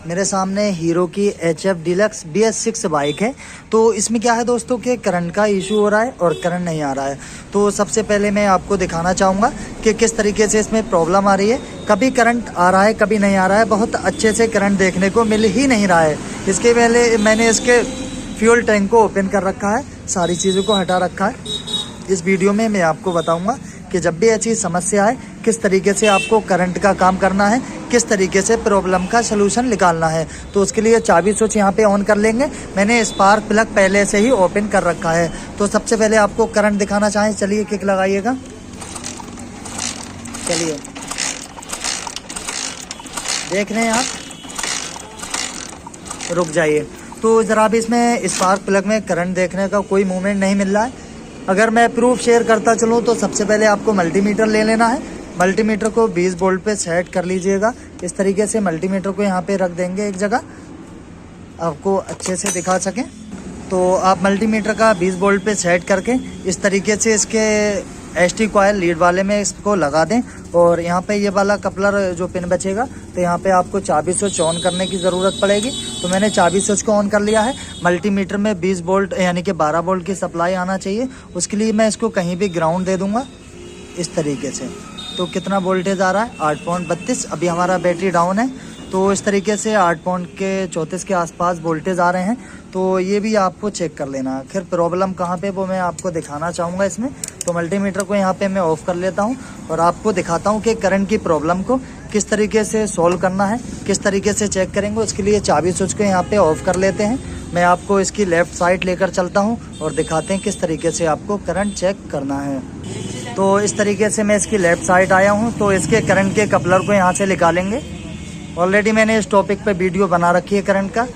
मेरे सामने हीरो की HF डीलक्स BS6 बाइक है। तो इसमें क्या है दोस्तों कि करंट का इशू हो रहा है और करंट नहीं आ रहा है। तो सबसे पहले मैं आपको दिखाना चाहूँगा कि किस तरीके से इसमें प्रॉब्लम आ रही है। कभी करंट आ रहा है, कभी नहीं आ रहा है, बहुत अच्छे से करंट देखने को मिल ही नहीं रहा है। इसके पहले मैंने इसके फ्यूल टैंक को ओपन कर रखा है, सारी चीज़ों को हटा रखा है। इस वीडियो में मैं आपको बताऊंगा कि जब भी ऐसी समस्या आए किस तरीके से आपको करंट का काम करना है, किस तरीके से प्रॉब्लम का सलूशन निकालना है। तो उसके लिए चाबी स्विच यहाँ पे ऑन कर लेंगे। मैंने स्पार्क प्लग पहले से ही ओपन कर रखा है। तो सबसे पहले आपको करंट दिखाना चाहें, चलिए किक लगाइएगा। चलिए देख रहे हैं आप, रुक जाइए। तो ज़रा भी इसमें स्पार्क प्लग में करंट देखने का कोई मूवमेंट नहीं मिल रहा है। अगर मैं प्रूफ शेयर करता चलूँ तो सबसे पहले आपको मल्टीमीटर ले लेना है। मल्टीमीटर को 20 वोल्ट पे सेट कर लीजिएगा। इस तरीके से मल्टीमीटर को यहाँ पे रख देंगे एक जगह, आपको अच्छे से दिखा सकें। तो आप मल्टीमीटर का 20 वोल्ट पे सेट करके इस तरीके से इसके ST कॉयल लीड वाले में इसको लगा दें। और यहाँ पे ये वाला कपलर जो पिन बचेगा, तो यहाँ पे आपको चाबी स्विच ऑन करने की ज़रूरत पड़ेगी। तो मैंने चाबी स्विच को ऑन कर लिया है। मल्टीमीटर में 20 वोल्ट यानी कि 12 वोल्ट की सप्लाई आना चाहिए। उसके लिए मैं इसको कहीं भी ग्राउंड दे दूँगा इस तरीके से। तो कितना वोल्टेज आ रहा है? 8.32। अभी हमारा बैटरी डाउन है, तो इस तरीके से 8.34 के आसपास वोल्टेज आ रहे हैं। तो ये भी आपको चेक कर लेना है। फिर प्रॉब्लम कहाँ पे वो मैं आपको दिखाना चाहूँगा इसमें। तो मल्टीमीटर को यहाँ पे मैं ऑफ़ कर लेता हूँ और आपको दिखाता हूँ कि करंट की प्रॉब्लम को किस तरीके से सॉल्व करना है, किस तरीके से चेक करेंगे। उसके लिए चाबी स्विच को यहाँ पे ऑफ़ कर लेते हैं। मैं आपको इसकी लेफ़्ट साइड लेकर चलता हूँ और दिखाते हैं किस तरीके से आपको करंट चेक करना है। तो इस तरीके से मैं इसकी लेफ़्ट साइड आया हूँ। तो इसके करंट के कपलर को यहाँ से निकालेंगे। ऑलरेडी मैंने इस टॉपिक पे वीडियो बना रखी है करंट का,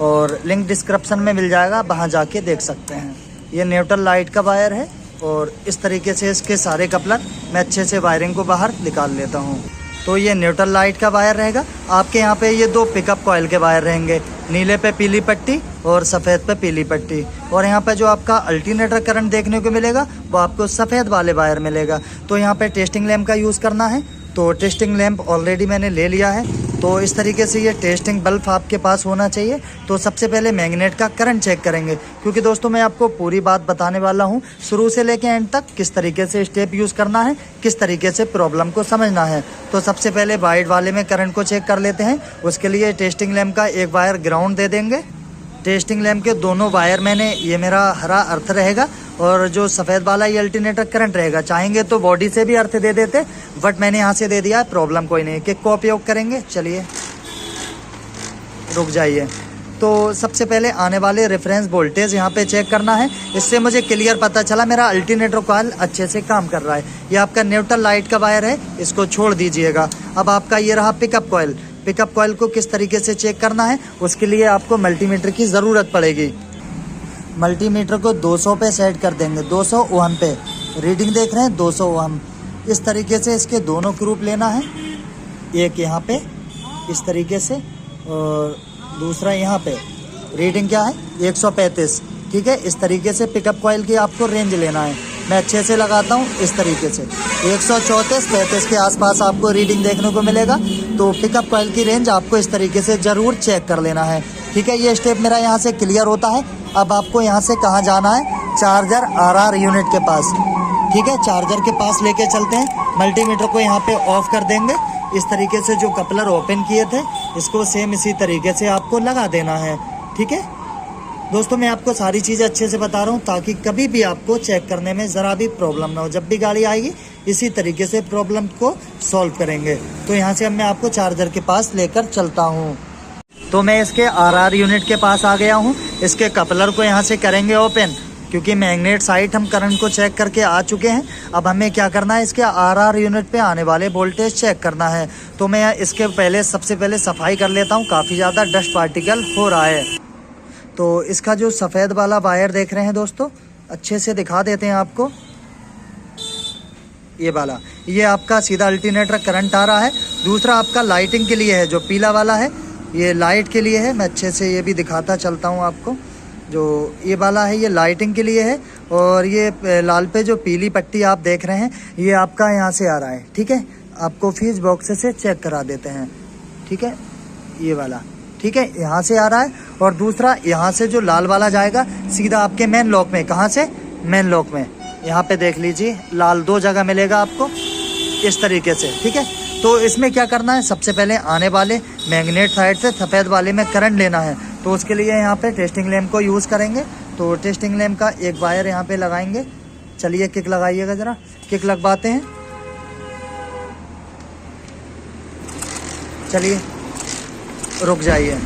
और लिंक डिस्क्रिप्शन में मिल जाएगा, वहाँ जाके देख सकते हैं। ये न्यूट्रल लाइट का वायर है और इस तरीके से इसके सारे कपलर मैं अच्छे से वायरिंग को बाहर निकाल लेता हूँ। तो ये न्यूट्रल लाइट का वायर रहेगा। आपके यहाँ पे ये 2 पिकअप कॉयल के वायर रहेंगे, नीले पे पीली पट्टी और सफ़ेद पे पीली पट्टी। और यहाँ पे जो आपका अल्टरनेटर करंट देखने को मिलेगा वो आपको सफ़ेद वाले वायर मिलेगा। तो यहाँ पे टेस्टिंग लैंप का यूज़ करना है। तो टेस्टिंग लैंप ऑलरेडी मैंने ले लिया है। तो इस तरीके से ये टेस्टिंग बल्ब आपके पास होना चाहिए। तो सबसे पहले मैग्नेट का करंट चेक करेंगे, क्योंकि दोस्तों मैं आपको पूरी बात बताने वाला हूँ शुरू से लेके एंड तक, किस तरीके से स्टेप यूज़ करना है, किस तरीके से प्रॉब्लम को समझना है। तो सबसे पहले वाइट वाले में करंट को चेक कर लेते हैं। उसके लिए टेस्टिंग लैंप का एक वायर ग्राउंड दे देंगे। टेस्टिंग लैंप के दोनों वायर मैंने, ये मेरा हरा अर्थ रहेगा और जो सफ़ेद वाला ये अल्टरनेटर करंट रहेगा। चाहेंगे तो बॉडी से भी अर्थ दे देते, बट मैंने यहाँ से दे दिया है, प्रॉब्लम कोई नहीं। किक को उपयोग करेंगे। चलिए रुक जाइए। तो सबसे पहले आने वाले रेफरेंस वोल्टेज यहाँ पे चेक करना है। इससे मुझे क्लियर पता चला मेरा अल्टरनेटर कॉइल अच्छे से काम कर रहा है। ये आपका न्यूट्रल लाइट का वायर है, इसको छोड़ दीजिएगा। अब आपका ये रहा पिकअप कॉइल। पिकअप कॉइल को किस तरीके से चेक करना है, उसके लिए आपको मल्टीमीटर की ज़रूरत पड़ेगी। मल्टीमीटर को 200 पे सेट कर देंगे, 200 ओहम पे। रीडिंग देख रहे हैं 200 ओहम। इस तरीके से इसके दोनों ग्रुप लेना है, एक यहाँ पे इस तरीके से और दूसरा यहाँ पे। रीडिंग क्या है? 135। ठीक है, इस तरीके से पिकअप कॉइल की आपको रेंज लेना है। मैं अच्छे से लगाता हूँ इस तरीके से। 134-35 के आसपास आपको रीडिंग देखने को मिलेगा। तो पिकअप कॉइल की रेंज आपको इस तरीके से ज़रूर चेक कर लेना है। ठीक है, ये स्टेप मेरा यहाँ से क्लियर होता है। अब आपको यहाँ से कहाँ जाना है? चार्जर RR यूनिट के पास। ठीक है, चार्जर के पास लेके चलते हैं। मल्टीमीटर को यहाँ पे ऑफ कर देंगे। इस तरीके से जो कपलर ओपन किए थे इसको सेम इसी तरीके से आपको लगा देना है। ठीक है दोस्तों, मैं आपको सारी चीज़ें अच्छे से बता रहा हूँ ताकि कभी भी आपको चेक करने में ज़रा भी प्रॉब्लम ना हो। जब भी गाड़ी आएगी इसी तरीके से प्रॉब्लम को सॉल्व करेंगे। तो यहाँ से अब मैं आपको चार्जर के पास लेकर चलता हूँ। तो मैं इसके RR यूनिट के पास आ गया हूँ। इसके कपलर को यहाँ से करेंगे ओपन, क्योंकि मैग्नेट साइट हम करंट को चेक करके आ चुके हैं। अब हमें क्या करना है, इसके RR यूनिट पे आने वाले वोल्टेज चेक करना है। तो मैं इसके पहले सबसे पहले सफाई कर लेता हूँ, काफ़ी ज़्यादा डस्ट पार्टिकल हो रहा है। तो इसका जो सफ़ेद वाला वायर देख रहे हैं दोस्तों, अच्छे से दिखा देते हैं आपको। ये वाला, ये आपका सीधा अल्टरनेटर करंट आ रहा है। दूसरा आपका लाइटिंग के लिए है, जो पीला वाला है ये लाइट के लिए है। मैं अच्छे से ये भी दिखाता चलता हूँ आपको। जो ये वाला है ये लाइटिंग के लिए है, और ये लाल पे जो पीली पट्टी आप देख रहे हैं ये आपका यहाँ से आ रहा है। ठीक है, आपको फ्यूज बॉक्स से चेक करा देते हैं। ठीक है, ये वाला ठीक है, यहाँ से आ रहा है। और दूसरा यहाँ से जो लाल वाला जाएगा सीधा आपके मेन लॉक में। कहाँ से? मेन लॉक में। यहाँ पे देख लीजिए लाल 2 जगह मिलेगा आपको इस तरीके से, ठीक है। तो इसमें क्या करना है, सबसे पहले आने वाले मैग्नेट साइड से सफ़ेद वाले में करंट लेना है। तो उसके लिए यहाँ पे टेस्टिंग लैंप को यूज़ करेंगे। तो टेस्टिंग लैंप का एक वायर यहाँ पे लगाएंगे। चलिए किक लगाइएगा ज़रा, किक लगवाते हैं। चलिए रुक जाइए,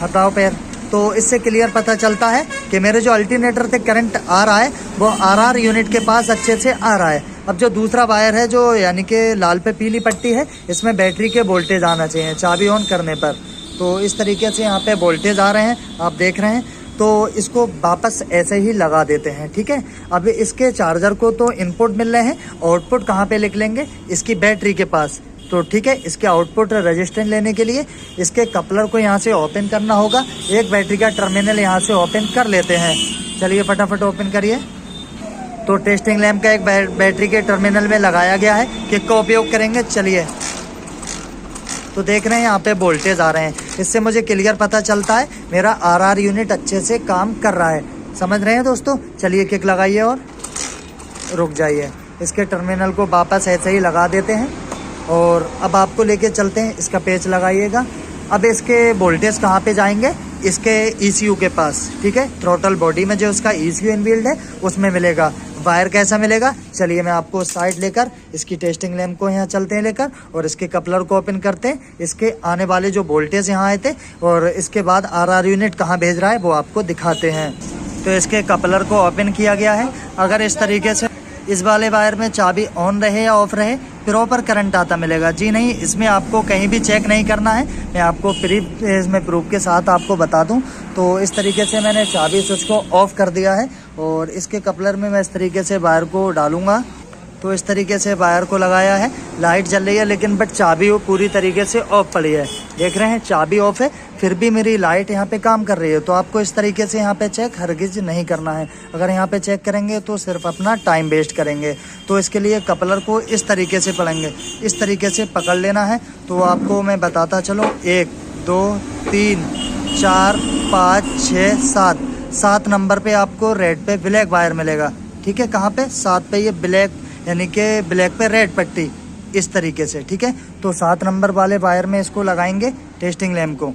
हटाओ पैर। तो इससे क्लियर पता चलता है कि मेरे जो अल्टरनेटर से करंट आ रहा है वो आरआर यूनिट के पास अच्छे से आ रहा है। अब जो दूसरा वायर है जो यानी कि लाल पे पीली पट्टी है, इसमें बैटरी के वोल्टेज आना चाहिए चाबी ऑन करने पर। तो इस तरीके से यहाँ पे वोल्टेज आ रहे हैं, आप देख रहे हैं। तो इसको वापस ऐसे ही लगा देते हैं, ठीक है। अब इसके चार्जर को तो इनपुट मिल रहे हैं, आउटपुट कहाँ पे लिख लेंगे, इसकी बैटरी के पास। तो ठीक है, इसके आउटपुट रेजिस्टेंस लेने के लिए इसके कपलर को यहाँ से ओपन करना होगा। एक बैटरी का टर्मिनल यहाँ से ओपन कर लेते हैं। चलिए फटाफट ओपन करिए। तो टेस्टिंग लैंप का एक बैटरी के टर्मिनल में लगाया गया है, किक का उपयोग करेंगे। चलिए, तो देख रहे हैं यहाँ पे वोल्टेज आ रहे हैं। इससे मुझे क्लियर पता चलता है मेरा आरआर यूनिट अच्छे से काम कर रहा है। समझ रहे हैं दोस्तों। चलिए किक लगाइए और रुक जाइए। इसके टर्मिनल को वापस ऐसे ही लगा देते हैं और अब आपको लेके चलते हैं। इसका पेच लगाइएगा। अब इसके वोल्टेज कहाँ पे जाएंगे, इसके ECU के पास, ठीक है। थ्रोटल बॉडी में जो उसका ECU इनबिल्ड है उसमें मिलेगा। वायर कैसा मिलेगा, चलिए मैं आपको साइड लेकर इसकी टेस्टिंग लैंप को यहाँ चलते हैं लेकर और इसके कपलर को ओपन करते हैं। इसके आने वाले जो वोल्टेज यहाँ आए थे और इसके बाद आरआर यूनिट कहाँ भेज रहा है वो आपको दिखाते हैं। तो इसके कपलर को ओपन किया गया है। अगर इस तरीके से इस वाले वायर में चाबी ऑन रहे या ऑफ रहे प्रॉपर करंट आता मिलेगा। जी नहीं, इसमें आपको कहीं भी चेक नहीं करना है। मैं आपको इसमें प्रूफ के साथ आपको बता दूं। तो इस तरीके से मैंने चाबी स्विच को ऑफ कर दिया है और इसके कपलर में मैं इस तरीके से वायर को डालूंगा। तो इस तरीके से वायर को लगाया है। लाइट जल रही है लेकिन बट चाबी वो पूरी तरीके से ऑफ पड़ी है। देख रहे हैं चाबी ऑफ है फिर भी मेरी लाइट यहाँ पे काम कर रही है। तो आपको इस तरीके से यहाँ पे चेक हरगिज नहीं करना है। अगर यहाँ पे चेक करेंगे तो सिर्फ अपना टाइम वेस्ट करेंगे। तो इसके लिए कपलर को इस तरीके से पकड़ेंगे, इस तरीके से पकड़ लेना है। तो आपको मैं बताता चलो, 1 2 3 4 5 6 7 नंबर पे आपको रेड पे ब्लैक वायर मिलेगा, ठीक है। कहाँ पे, 7 पे ये ब्लैक यानी कि ब्लैक पे रेड पट्टी इस तरीके से, ठीक है। तो 7 नंबर वाले वायर में इसको लगाएंगे टेस्टिंग लैंप को।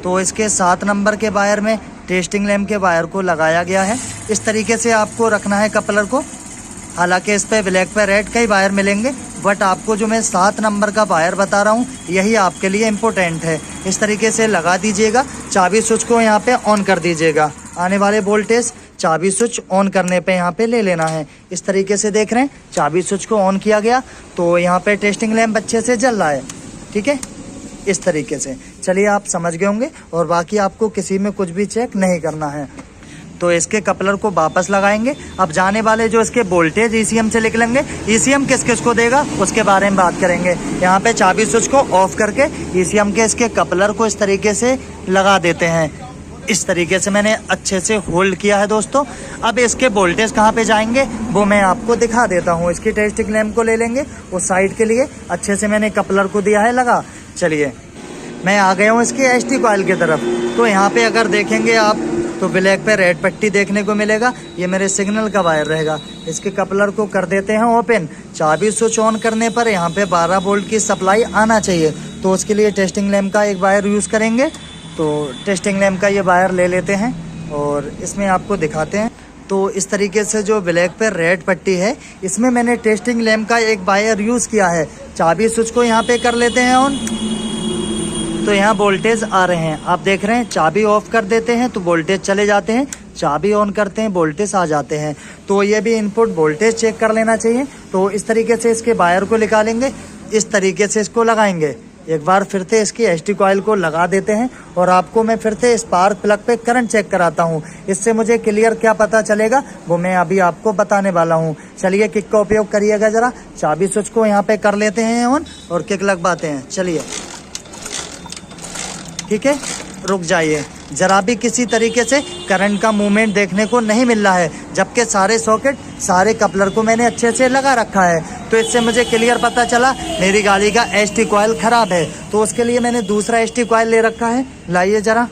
तो इसके 7 नंबर के वायर में टेस्टिंग लैंप के वायर को लगाया गया है। इस तरीके से आपको रखना है कपलर को। हालांकि इस पे ब्लैक पे रेड कई वायर मिलेंगे बट आपको जो मैं 7 नंबर का वायर बता रहा हूँ यही आपके लिए इम्पोर्टेंट है। इस तरीके से लगा दीजिएगा। चाबी स्विच को यहाँ पे ऑन कर दीजिएगा। आने वाले वोल्टेज चाबी स्विच ऑन करने पे यहाँ पे ले लेना है। इस तरीके से देख रहे हैं चाबी स्विच को ऑन किया गया तो यहाँ पे टेस्टिंग लैंप अच्छे से जल रहा है, ठीक है। इस तरीके से चलिए आप समझ गए होंगे और बाकी आपको किसी में कुछ भी चेक नहीं करना है। तो इसके कपलर को वापस लगाएंगे। अब जाने वाले जो इसके वोल्टेज ECM से लिख लेंगे। ECM किस किस को देगा उसके बारे में बात करेंगे। यहाँ पे चाबी स्विच को ऑफ करके ECM के इसके कपलर को इस तरीके से लगा देते हैं। इस तरीके से मैंने अच्छे से होल्ड किया है दोस्तों। अब इसके वोल्टेज कहाँ पे जाएंगे वो मैं आपको दिखा देता हूँ। इसकी टेस्टिंग लैंप को ले लेंगे उस साइड के लिए। अच्छे से मैंने कपलर को दिया है लगा। चलिए मैं आ गया हूँ इसके ST कॉइल की तरफ। तो यहाँ पे अगर देखेंगे आप तो ब्लैक पे रेड पट्टी देखने को मिलेगा। ये मेरे सिग्नल का वायर रहेगा। इसके कपलर को कर देते हैं ओपन। चाबी स्विच ऑन करने पर यहाँ पे 12 वोल्ट की सप्लाई आना चाहिए। तो उसके लिए टेस्टिंग लैंप का एक वायर यूज़ करेंगे। तो टेस्टिंग लैंप का ये वायर ले लेते हैं और इसमें आपको दिखाते हैं। तो इस तरीके से जो ब्लैक पे रेड पट्टी है इसमें मैंने टेस्टिंग लैंप का एक वायर यूज़ किया है। चाबी स्विच को यहाँ पे कर लेते हैं ऑन। तो यहाँ वोल्टेज आ रहे हैं, आप देख रहे हैं। चाबी ऑफ कर देते हैं तो वोल्टेज चले जाते हैं। चाबी ऑन करते हैं वोल्टेज आ जाते हैं। तो ये भी इनपुट वोल्टेज चेक कर लेना चाहिए। तो इस तरीके से इसके वायर को निकालेंगे, इस तरीके से इसको लगाएंगे। एक बार फिर से इसकी ST कॉइल को लगा देते हैं और आपको मैं फिर से स्पार्क प्लग पे करंट चेक कराता हूँ। इससे मुझे क्लियर क्या पता चलेगा वो मैं अभी आपको बताने वाला हूँ। चलिए किक का उपयोग करिएगा ज़रा। चाबी स्विच को यहाँ पे कर लेते हैं ऑन और किक लगवाते हैं। चलिए ठीक है, रुक जाइए। जरा भी किसी तरीके से करंट का मूवमेंट देखने को नहीं मिल रहा है, जबकि सारे सॉकेट सारे कपलर को मैंने अच्छे से लगा रखा है। तो तो इससे मुझे क्लियर पता चला मेरी गाड़ी का एसटी कॉइल ख़राब है। तो उसके लिए मैंने दूसरा एसटी कॉइल ले रखा है। लाइए ज़रा,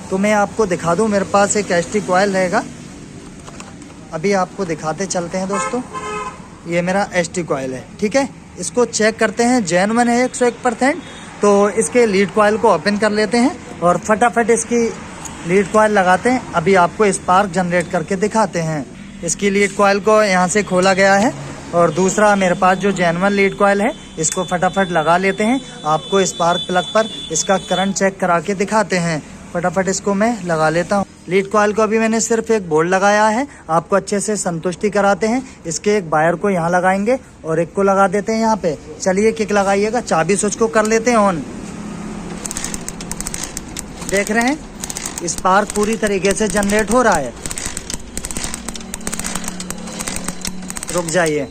तो मैं आपको दिखा दूँ, मेरे पास एक एसटी कॉइल रहेगा, अभी आपको दिखाते चलते हैं दोस्तों। ये मेरा एसटी कॉइल है, ठीक है। इसको चेक करते हैं, जेन्युइन है 101%। तो इसके लीड कॉइल को ओपन कर लेते हैं और फटाफट इसकी लीड कॉइल लगाते हैं। अभी आपको स्पार्क जनरेट करके दिखाते हैं। इसकी लीड कॉइल को यहाँ से खोला गया है और दूसरा मेरे पास जो जेन्युइन लीड कॉइल है इसको फटाफट लगा लेते हैं। आपको स्पार्क प्लग पर इसका करंट चेक करा के दिखाते हैं। फटाफट इसको मैं लगा लेता हूँ। लीड कॉइल को अभी मैंने सिर्फ एक बोल्ट लगाया है, आपको अच्छे से संतुष्टि कराते हैं। इसके एक वायर को यहाँ लगाएंगे और एक को लगा देते हैं यहाँ पे। चलिए किक लगाइएगा, चाबी स्विच को कर लेते हैं ऑन। देख रहे हैं स्पार्क पूरी तरीके से जनरेट हो रहा है। रुक जाइए,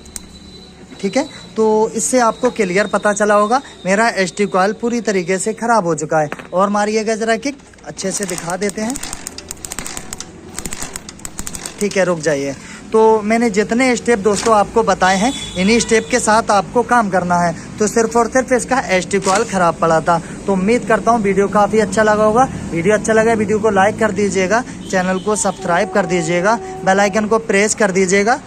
ठीक है। तो इससे आपको क्लियर पता चला होगा मेरा एसटी कॉइल पूरी तरीके से खराब हो चुका है। और मारिएगा जरा किक, अच्छे से दिखा देते हैं, ठीक है। रुक जाइए। तो मैंने जितने स्टेप दोस्तों आपको बताए हैं, इन्हीं स्टेप के साथ आपको काम करना है। तो सिर्फ और सिर्फ इसका एसटी कॉइल ख़राब पड़ा था। तो उम्मीद करता हूँ वीडियो काफ़ी अच्छा लगा होगा। वीडियो अच्छा लगा वीडियो को लाइक कर दीजिएगा, चैनल को सब्सक्राइब कर दीजिएगा, बेल आइकन को प्रेस कर दीजिएगा